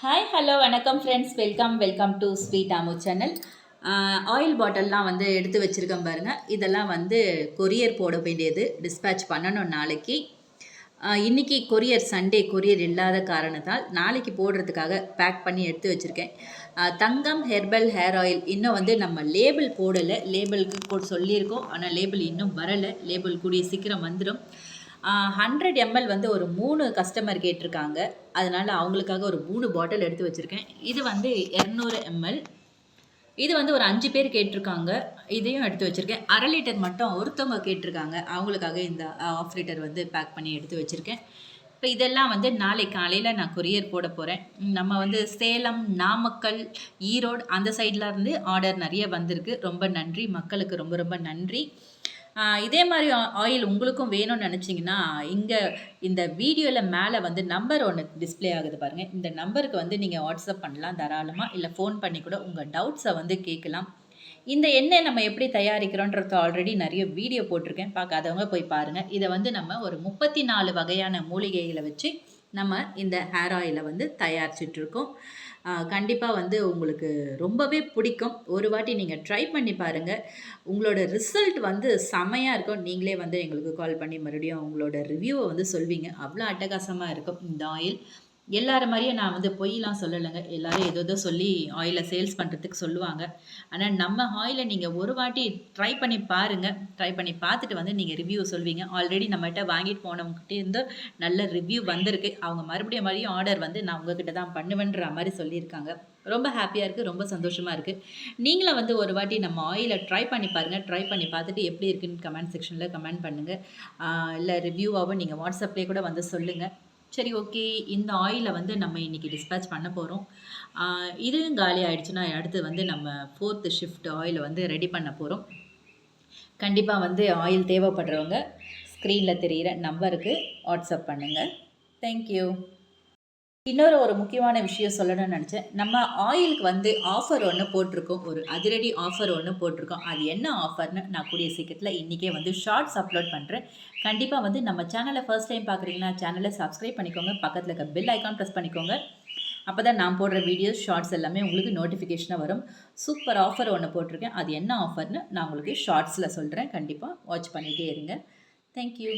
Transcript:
Hi hello வணக்கம் friends, welcome to sweet Aamu channel. Oil பாட்டில்லாம் வந்து எடுத்து வச்சுருக்கேன் பாருங்கள். இதெல்லாம் வந்து கொரியர் போட வேண்டியது, டிஸ்பேட்ச் பண்ணணும் நாளைக்கு. இன்றைக்கி கொரியர் சண்டே, கொரியர் இல்லாத காரணத்தால் நாளைக்கு போடுறதுக்காக பேக் பண்ணி எடுத்து வச்சுருக்கேன். தங்கம் ஹெர்பல் ஹேர் ஆயில் இன்னும் வந்து நம்ம லேபிள் போடலை. லேபிளுக்கு போட்டு சொல்லியிருக்கோம், ஆனால் லேபிள் இன்னும் வரலை. லேபிள் கூடிய சீக்கிரம் வந்துடும். 100 ml வந்து ஒரு 3 கஸ்டமர் கேட்டிருக்காங்க. அதனால் அவங்களுக்காக ஒரு 3 பாட்டில் எடுத்து வச்சுருக்கேன். இது வந்து 200 ml. இது வந்து ஒரு 5 பேர் கேட்டிருக்காங்க. இதையும் எடுத்து வச்சுருக்கேன். 1/2 லிட்டர் மட்டும் ஒருத்தவங்க கேட்டிருக்காங்க. அவங்களுக்காக இந்த 1/2 லிட்டர் வந்து பேக் பண்ணி எடுத்து வச்சுருக்கேன். இப்போ இதெல்லாம் வந்து நாளை காலையில் நான் கொரியர் போட போகிறேன். நம்ம வந்து சேலம், நாமக்கல், ஈரோடு அந்த சைட்லாம் இருந்து ஆர்டர் நிறைய வந்திருக்கு. ரொம்ப நன்றி, மக்களுக்கு ரொம்ப ரொம்ப நன்றி. இதே மாதிரி ஆயில் உங்களுக்கும் வேணும்னு நினச்சிங்கன்னா, இங்கே இந்த வீடியோவில் மேலே வந்து நம்பர் ஒன்று டிஸ்பிளே ஆகுது பாருங்கள். இந்த நம்பருக்கு வந்து நீங்கள் வாட்ஸ்அப் பண்ணலாம் தாராளமாக, இல்லை ஃபோன் பண்ணி கூட உங்கள் டவுட்ஸை வந்து கேட்கலாம். இந்த எண்ணெய் நம்ம எப்படி தயாரிக்கிறோன்றது ஆல்ரெடி நிறைய வீடியோ போட்டிருக்கேன், பார்க்காதவங்க போய் பாருங்கள். இதை வந்து நம்ம ஒரு 34 வகையான மூலிகைகளை வச்சு நம்ம இந்த ஹேர் ஆயிலை வந்து தயாரிச்சிட்ருக்கோம். கண்டிப்பாக வந்து உங்களுக்கு ரொம்பவே பிடிக்கும். ஒரு வாட்டி நீங்கள் ட்ரை பண்ணி பாருங்கள். உங்களோட ரிசல்ட் வந்து செமையாக இருக்கும். நீங்களே வந்து எங்களுக்கு கால் பண்ணி மறுபடியும் உங்களோட ரிவ்யூவை வந்து சொல்வீங்க. அவ்வளோ அட்டகாசமாக இருக்கும் இந்த ஆயில். எல்லார மாதிரியும் நான் வந்து பொய்லாம் சொல்லலைங்க. எல்லோரும் ஏதோ சொல்லி ஆயிலை சேல்ஸ் பண்ணுறதுக்கு சொல்லுவாங்க. ஆனால் நம்ம ஆயிலை நீங்கள் ஒரு வாட்டி ட்ரை பண்ணி பாருங்கள். ட்ரை பண்ணி பார்த்துட்டு வந்து நீங்கள் ரிவ்யூ சொல்வீங்க. ஆல்ரெடி நம்மகிட்ட வாங்கிட்டு போனவங்ககிட்ட இருந்து நல்ல ரிவ்யூ வந்திருக்கு. அவங்க மறுபடியும் ஆர்டர் வந்து நான் உங்ககிட்ட தான் பண்ணுவேன்ற மாதிரி சொல்லியிருக்காங்க. ரொம்ப ஹாப்பியாக இருக்குது, ரொம்ப சந்தோஷமாக இருக்குது. நீங்களும் வந்து ஒரு வாட்டி நம்ம ஆயிலை ட்ரை பண்ணி பாருங்கள். ட்ரை பண்ணி பார்த்துட்டு எப்படி இருக்குன்னு கமெண்ட் செக்ஷனில் கமெண்ட் பண்ணுங்கள். இல்லை ரிவ்யூவாகவும் நீங்கள் வாட்ஸ்அப்லேயே கூட வந்து சொல்லுங்கள். சரி, ஓகே. இந்த ஆயிலை வந்து நம்ம இன்றைக்கி டிஸ்பேட்ச் பண்ண போகிறோம். இதுவும் காலி ஆகிடுச்சுன்னா அடுத்து வந்து நம்ம 4th ஷிஃப்ட் ஆயிலை வந்து ரெடி பண்ண போகிறோம். கண்டிப்பாக வந்து ஆயில் தேவைப்படுறவங்க ஸ்க்ரீனில் தெரிகிற நம்பருக்கு வாட்ஸ்அப் பண்ணுங்கள். தேங்க்யூ. ஒரு முக்கியமான விஷயம் சொல்லணும்னு நினச்சேன். நம்ம ஆயிலுக்கு வந்து ஆஃபர் ஒன்று போட்டிருக்கோம். ஒரு அதிரடி ஆஃபர் ஒன்று போட்டிருக்கோம். அது என்ன ஆஃபர்னு நான் கூடிய சீக்கிரத்தில் இன்றைக்கே வந்து ஷார்ட்ஸ் அப்லோட் பண்ணுறேன். கண்டிப்பாக வந்து நம்ம சேனலை ஃபர்ஸ்ட் டைம் பார்க்குறீங்கன்னா சேனலை சப்ஸ்கிரைப் பண்ணிக்கோங்க. பக்கத்தில் இருக்க பெல் ஐக்கான் ப்ரெஸ் பண்ணிக்கோங்க. அப்போ தான் நான் போடுற வீடியோஸ், ஷார்ட்ஸ் எல்லாமே உங்களுக்கு நோட்டிஃபிகேஷனாக வரும். சூப்பர் ஆஃபர் ஒன்று போட்டிருக்கேன். அது என்ன ஆஃபர்னு நான் உங்களுக்கு ஷார்ட்ஸில் சொல்கிறேன். கண்டிப்பாக வாட்ச் பண்ணிகிட்டே இருங்க. தேங்க்யூ.